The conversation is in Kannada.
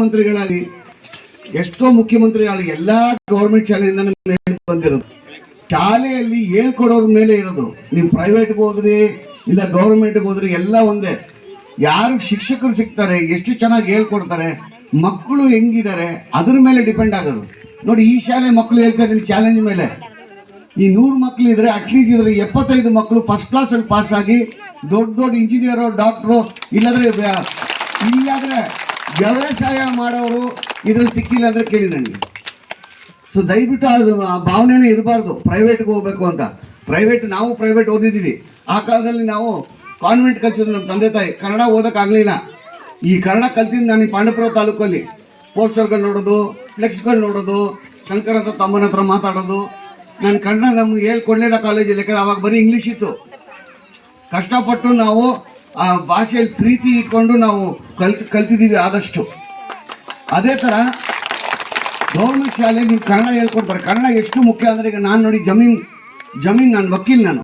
ಮಂತ್ರಿಗಳಾಗಲಿ ಎಷ್ಟೋ ಮುಖ್ಯಮಂತ್ರಿಗಳಾಗಲಿ ಎಲ್ಲ ಗೌರ್ಮೆಂಟ್ ಶಾಲೆಯಿಂದ ನಮ್ಗೆ ಬಂದಿರೋದು. ಶಾಲೆಯಲ್ಲಿ ಹೇಳ್ಕೊಡೋರ ಮೇಲೆ ಇರೋದು. ನೀವು ಪ್ರೈವೇಟ್ಗೆ ಹೋದ್ರಿ ಇಲ್ಲ ಗೌರ್ಮೆಂಟ್ಗೆ ಹೋದ್ರಿ ಎಲ್ಲ ಒಂದೇ. ಯಾರು ಶಿಕ್ಷಕರು ಸಿಗ್ತಾರೆ, ಎಷ್ಟು ಚೆನ್ನಾಗಿ ಹೇಳ್ಕೊಡ್ತಾರೆ, ಮಕ್ಕಳು ಹೆಂಗಿದ್ದಾರೆ ಅದ್ರ ಮೇಲೆ ಡಿಪೆಂಡ್ ಆಗೋದು. ನೋಡಿ, ಈ ಶಾಲೆ ಮಕ್ಕಳು ಹೇಳ್ತಾ ಇದ್ದೀನಿ ಚಾಲೆಂಜ್ ಮೇಲೆ. ಈ 100 ಮಕ್ಕಳು ಇದ್ರೆ ಅಟ್ಲೀಸ್ಟ್ ಇದ್ರೆ 75 ಮಕ್ಕಳು ಫಸ್ಟ್ ಕ್ಲಾಸಲ್ಲಿ ಪಾಸ್ ಆಗಿ ದೊಡ್ಡ ಇಂಜಿನಿಯರು, ಡಾಕ್ಟ್ರು, ಇಲ್ಲಾದ್ರೆ ವ್ಯವಸಾಯ ಮಾಡೋರು ಇದ್ರಲ್ಲಿ ಸಿಕ್ಕಿಲ್ಲ ಅಂದ್ರೆ ಕೇಳಿ ನನಗೆ. ಸೊ ದಯವಿಟ್ಟು ಅದು ಆ ಭಾವನೆನೇ ಇರಬಾರ್ದು ಪ್ರೈವೇಟ್ಗೆ ಹೋಗ್ಬೇಕು ಅಂತ. ನಾವು ಪ್ರೈವೇಟ್ ಓದಿದ್ದೀವಿ. ಆ ಕಾಲದಲ್ಲಿ ನಾವು ಕಾನ್ವೆಂಟ್ ಕಲ್ಸಿದ್ರು. ನಮ್ಮ ತಂದೆ ತಾಯಿ ಕನ್ನಡ ಓದೋಕ್ಕಾಗಲಿಲ್ಲ. ಈ ಕನ್ನಡ ಕಲ್ತಿದ್ದು ನಾನು ಈ ಪಾಂಡವಪುರ ತಾಲೂಕಲ್ಲಿ ಪೋಸ್ಟರ್ಗಳು ನೋಡೋದು, ಫ್ಲೆಕ್ಸ್ಗಳು ನೋಡೋದು, ಶಂಕರ್ ಅಂತ ತಮ್ಮನ ಹತ್ರ ಮಾತಾಡೋದು. ನಾನು ಕನ್ನಡ ನಮ್ಗೆ ಹೇಳ್ಕೊಡ್ಲಿಲ್ಲ ಕಾಲೇಜಲ್ಲಿ, ಯಾಕಂದ್ರೆ ಅವಾಗ ಬರೀ ಇಂಗ್ಲೀಷ್ ಇತ್ತು. ಕಷ್ಟಪಟ್ಟು ನಾವು ಆ ಭಾಷೆಯಲ್ಲಿ ಪ್ರೀತಿ ಇಟ್ಕೊಂಡು ನಾವು ಕಲ್ತಿದ್ದೀವಿ ಆದಷ್ಟು. ಅದೇ ಥರ ಗೌರ್ಮೆಂಟ್ ಶಾಲೆ ನೀವು ಕನ್ನಡ ಹೇಳ್ಕೊಡ್ತಾರೆ. ಕನ್ನಡ ಎಷ್ಟು ಮುಖ್ಯ ಅಂದರೆ, ಈಗ ನಾನು ನೋಡಿ ಜಮೀನ್ ನಾನು ವಕೀಲ್, ನಾನು